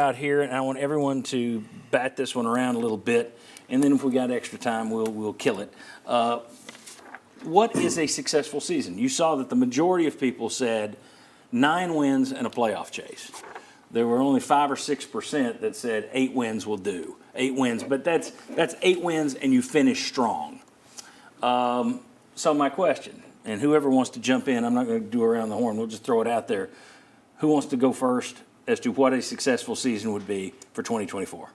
out here, and I want everyone to bat this one around a little bit, and then if we got extra time, we'll kill it. What is a successful season? You saw that the majority of people said 9 wins and a playoff chase. There were only 5 or 6% that said 8 wins will do. 8 wins, but that's 8 wins and you finish strong. So my question, and whoever wants to jump in, I'm not going to do around the horn, we'll just throw it out there. Who wants to go first as to what a successful season would be for 2024?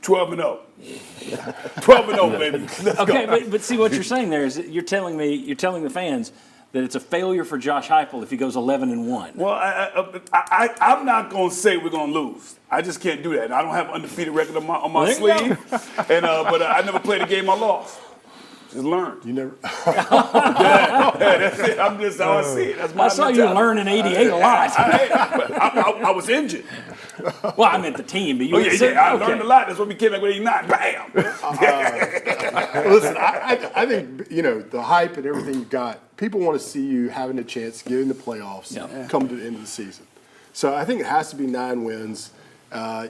12-0. 12-0, baby. Let's okay, go. but see what you're saying there is that you're telling the fans that it's a failure for Josh Heupel if he goes 11-1. Well, I'm not going to say we're going to lose. I just can't do that. I don't have an undefeated record on my sleeve, but I never played a game I lost. Just learn. You never. That's it. I'm just how I see it. That's my I saw you learn in '88 a lot. I was injured. Well, I meant the team, but you. I learned a lot. That's what we came back with 89. Bam. Listen, I think the hype and everything you got. People want to see you having a chance to get in the playoffs, come to the end of the season. So I think it has to be 9 wins. I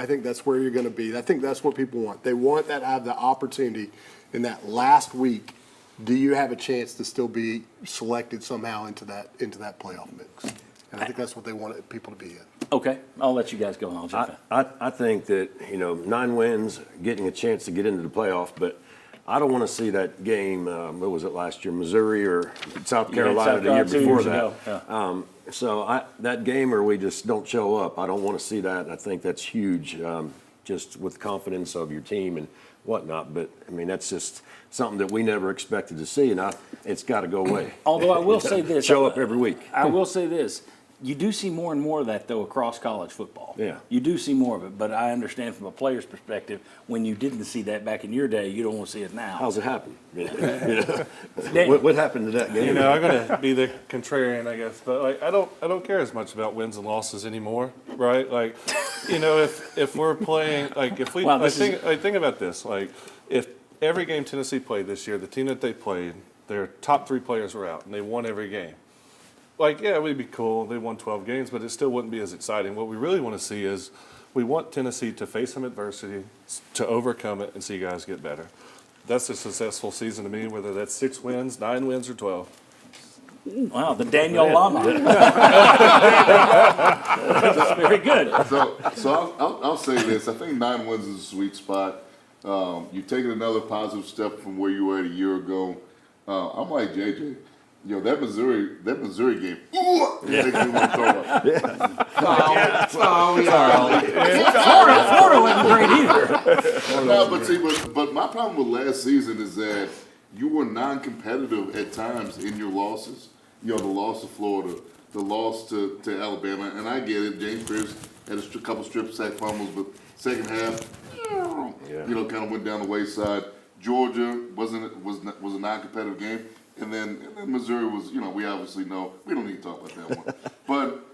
think that's where you're going to be. I think that's what people want. They want that to have the opportunity in that last week. Do you have a chance to still be selected somehow into that playoff mix? And I think that's what they want people to be in. Okay, I'll let you guys go and I'll jump in. I think that 9 wins, getting a chance to get into the playoff, but I don't want to see that game. What was it last year, Missouri or South Carolina the year before that? So that game where we just don't show up, I don't want to see that. I think that's huge, just with confidence of your team and whatnot. But I mean, that's just something that we never expected to see, and it's got to go away. Although I will say this, show up every week. I will say this. You do see more and more of that, though, across college football. Yeah. You do see more of it, but I understand from a player's perspective, when you didn't see that back in your day, you don't want to see it now. How's it happen? What happened to that game? I'm going to be the contrarian, I guess, but I don't care as much about wins and losses anymore, right? Like, if we're playing, like, if we, wow, think about this, like, if every game Tennessee played this year, the team that they played, their top 3 players were out, and they won every game. Like, yeah, it would be cool. They won 12 games, but it still wouldn't be as exciting. What we really want to see is we want Tennessee to face some adversity, to overcome it, and see guys get better. That's a successful season to me, whether that's 6 wins, 9 wins, or 12. Wow, the Daniel Lama. That's very good. So I'll say this. I think 9 wins is a sweet spot. You've taken another positive step from where you were a year ago. I'm like JJ. That Missouri game. Ooh, makes me want to throw up. Florida wasn't great either. No, but my problem with last season is that you were non-competitive at times in your losses. The loss to Florida, the loss to Alabama, and I get it. James Pierce had a couple strip sack fumbles, but second half, kind of went down the wayside. Georgia was a non-competitive game. And then Missouri was, we obviously know we don't need to talk about that one. But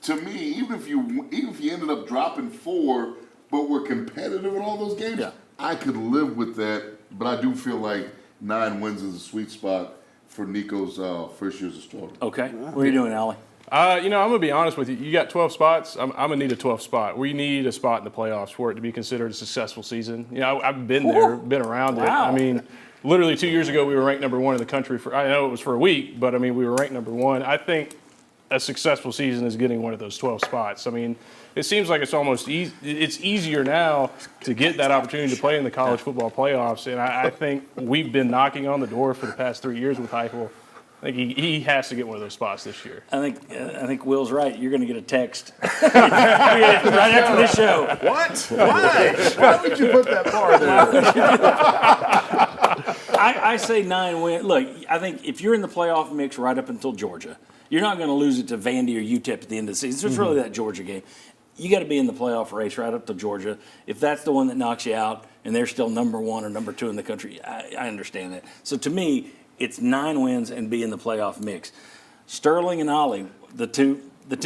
to me, even if you ended up dropping 4, but were competitive in all those games, I could live with that. But I do feel like 9 wins is a sweet spot for Nico's first year as a starter. Okay, what are you doing, Allie? I'm going to be honest with you. You got 12 spots. I'm going to need a 12th spot. We need a spot in the playoffs for it to be considered a successful season. I've been there, been around it. Wow. I mean, literally 2 years ago, we were ranked number 1 in the country. I know it was for a week, but, we were ranked number 1. I think a successful season is getting one of those 12 spots. It seems like it's almost it's easier now to get that opportunity to play in the college football playoffs, and I think we've been knocking on the door for the past 3 years with Heupel. I think he has to get one of those spots this year. I think Will's right. You're going to get a text right after this show. What? Why? Why would you put that far there? I say 9 wins. Look, I think if you're in the playoff mix right up until Georgia, you're not going to lose it to Vandy or UTEP at the end of the season. It's really that Georgia game. You got to be in the playoff race right up to Georgia. If that's the one that knocks you out and they're still number 1 or number 2 in the country, I understand that. So to me, it's 9 wins and be in the playoff mix. Sterling and Ollie, the two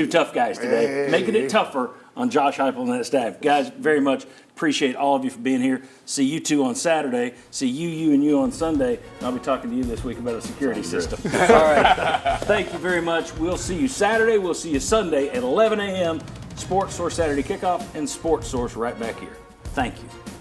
tough guys today, making it tougher on Josh Heupel and that staff. Guys, very much appreciate all of you for being here. See you 2 on Saturday. See you and you on Sunday. And I'll be talking to you this week about a security system. All right. Thank you very much. We'll see you Saturday. We'll see you Sunday at 11 a.m. Sports Source Saturday Kickoff, and Sports Source right back here. Thank you.